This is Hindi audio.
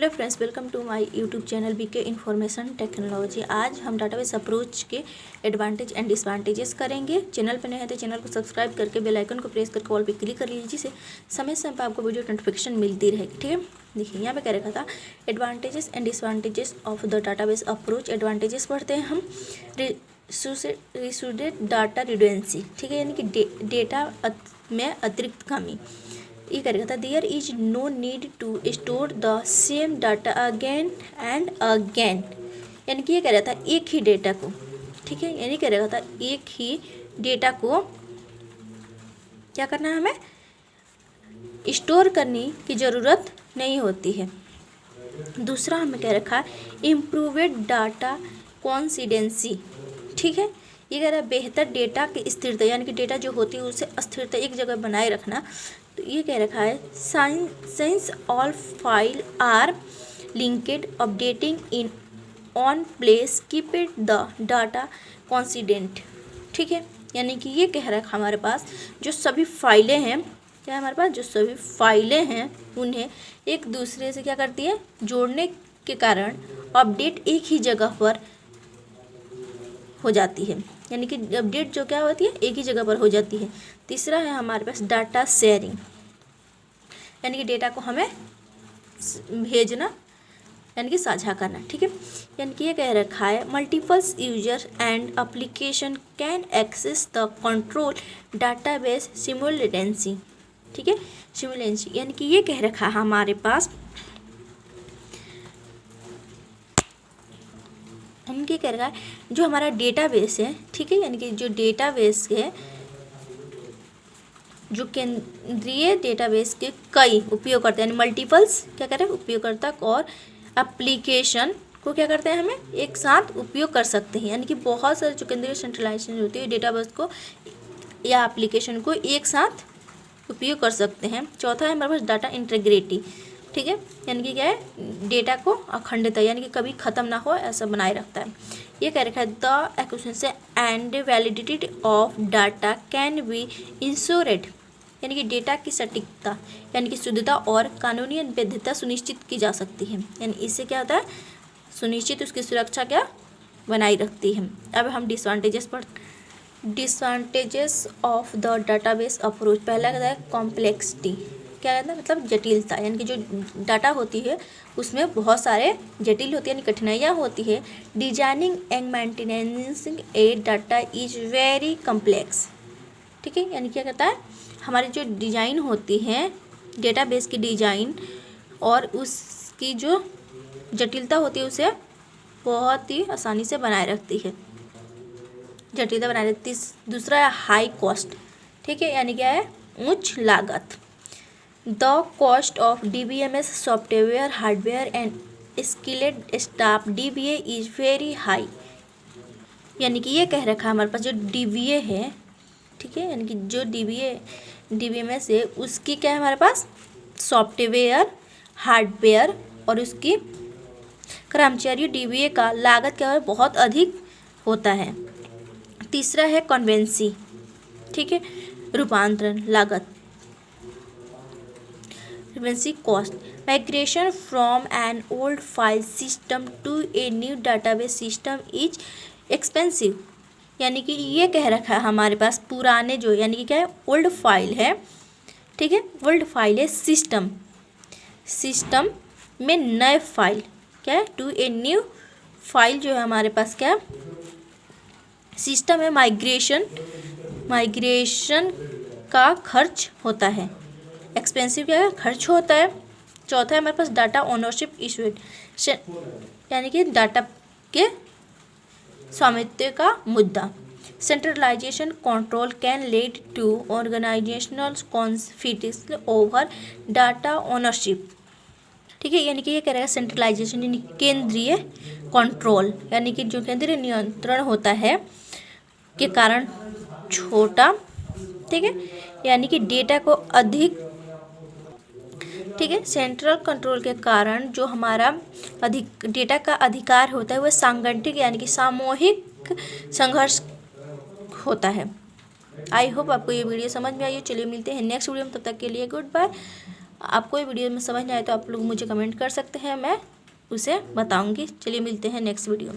Hello friends, welcome to my YouTube channel BK information technology. आज हम डाटाबेस अप्रोच के एडवांटेज एंड डिसवांटेजेस करेंगे। चैनल पर नए हैं तो चैनल को सब्सक्राइब करके बेल आइकन को प्रेस करके ऑल पे क्लिक कर लीजिए, जिससे समय समय पर आपको वीडियो नोटिफिकेशन मिलती रहेगी। ठीक है, देखिए यहाँ पे क्या रखा था, advantages and disadvantages of the database approach. Advantages पढ़ते हैं हम, रिसूडेड डाटा रिडुएंसी, ठीक है, यानी कि डेटा में अतिरिक्त कमी। ये करेगा था, there is no need to store the same data again and again, यानी कि ये कह रहा था एक ही डेटा को, ठीक है, यानी कह रहा था एक ही डेटा को क्या करना है, हमें स्टोर करने की ज़रूरत नहीं होती है। दूसरा हमें कह रखा है इम्प्रूवेड डाटा कॉन्सिडेंसी, ठीक है, ये कह रहा है बेहतर डेटा की स्थिरता, यानी कि डेटा जो होती है उसे स्थिरता एक जगह बनाए रखना। तो ये कह रखा है since all file are linked updating in on place keep it the data consistent, ठीक है, यानी कि ये कह रहा है हमारे पास जो सभी फाइलें हैं, क्या है हमारे पास जो सभी फाइलें हैं उन्हें एक दूसरे से क्या करती है, जोड़ने के कारण अपडेट एक ही जगह पर हो जाती है, यानी कि अपडेट जो क्या होती है एक ही जगह पर हो जाती है। तीसरा है हमारे पास डाटा शेयरिंग, यानी कि डेटा को हमें भेजना यानी कि साझा करना, ठीक है, यानी कि ये कह रखा है multiples user and application can access the control database simultaneously, ठीक है, सिमुलेंसी, यानी कि ये कह रखा है हमारे पास इनके कह रखा है जो हमारा डेटाबेस है, ठीक है, यानी कि जो डेटाबेस है, जो केंद्रीय डेटाबेस के कई उपयोगकर्ता यानी मल्टीपल्स क्या करें उपयोगकर्ता और एप्लीकेशन को क्या करते हैं हमें एक साथ उपयोग कर सकते हैं, यानी कि बहुत सारे जो केंद्रीय सेंट्रलाइजेशन होती है डेटाबेस को या एप्लीकेशन को एक साथ उपयोग कर सकते हैं। चौथा है हमारे पास डाटा इंटीग्रिटी, ठीक है, यानी कि क्या है डेटा को अखंडता यानी कि कभी ख़त्म ना हो ऐसा बनाए रखता है। ये कह रखा है the accuracy and validity of data can be insured, यानी कि डेटा की सटीकता यानी कि शुद्धता और कानूनी वैधता सुनिश्चित की जा सकती है, यानी इससे क्या होता है सुनिश्चित उसकी सुरक्षा क्या बनाई रखती है। अब हम डिसवांटेजेस पर डिसवांटेजेस ऑफ द डाटाबेस अप्रोच। पहला कहता है कॉम्प्लेक्सिटी, क्या कहता है मतलब जटिलता, यानी कि जो डाटा होती है उसमें बहुत सारे जटिल होती है यानी कठिनाइयाँ होती है। Designing and maintaining a data is very complex, ठीक है, यानी क्या कहता है हमारी जो डिज़ाइन होती है डेटाबेस की डिज़ाइन और उसकी जो जटिलता होती है उसे बहुत ही आसानी से बनाए रखती है, जटिलता बनाए रखती है। दूसरा है हाई कॉस्ट, ठीक है, यानी क्या है उच्च लागत। The cost of DBMS software hardware and skilled staff DBA is very high, यानी कि ये कह रखा है हमारे पास जो DBA है, ठीक है, यानी कि जो DBMS है उसकी क्या है हमारे पास सॉफ्टवेयर हार्डवेयर और उसकी कर्मचारियों DBA का लागत क्या है बहुत अधिक होता है। तीसरा है कन्वेंसी, ठीक है, रूपांतरण लागत, cost. Migration from an old file system to a new database system is expensive, यानी कि ये कह रखा है हमारे पास पुराने जो यानी कि क्या है ओल्ड फाइल है, ठीक है, ओल्ड फाइल है सिस्टम में नए फाइल क्या है टू ए न्यू फाइल जो है हमारे पास क्या सिस्टम है माइग्रेशन का खर्च होता है, एक्सपेंसिव क्या है खर्च होता है। चौथा है हमारे पास डाटा ओनरशिप इशूड, यानी कि डाटा के स्वामित्व का मुद्दा। Centralisation control can lead to organisational conflicts over data ownership, ठीक है, यानी कि ये कह रहा है सेंट्रलाइजेशन यानी केंद्रीय कंट्रोल यानी कि जो केंद्रीय नियंत्रण होता है के कारण छोटा, ठीक है, यानी कि डेटा को अधिक, ठीक है, सेंट्रल कंट्रोल के कारण जो हमारा अधिक डेटा का अधिकार होता है वह सांगठनिक यानी कि सामूहिक संघर्ष होता है। आई होप आपको ये वीडियो समझ में आई हो। चलिए मिलते हैं नेक्स्ट वीडियो में, तब तक के लिए गुड बाय। आपको ये वीडियो में समझ नहीं आए तो आप लोग मुझे कमेंट कर सकते हैं, मैं उसे बताऊँगी। चलिए मिलते हैं नेक्स्ट वीडियो में।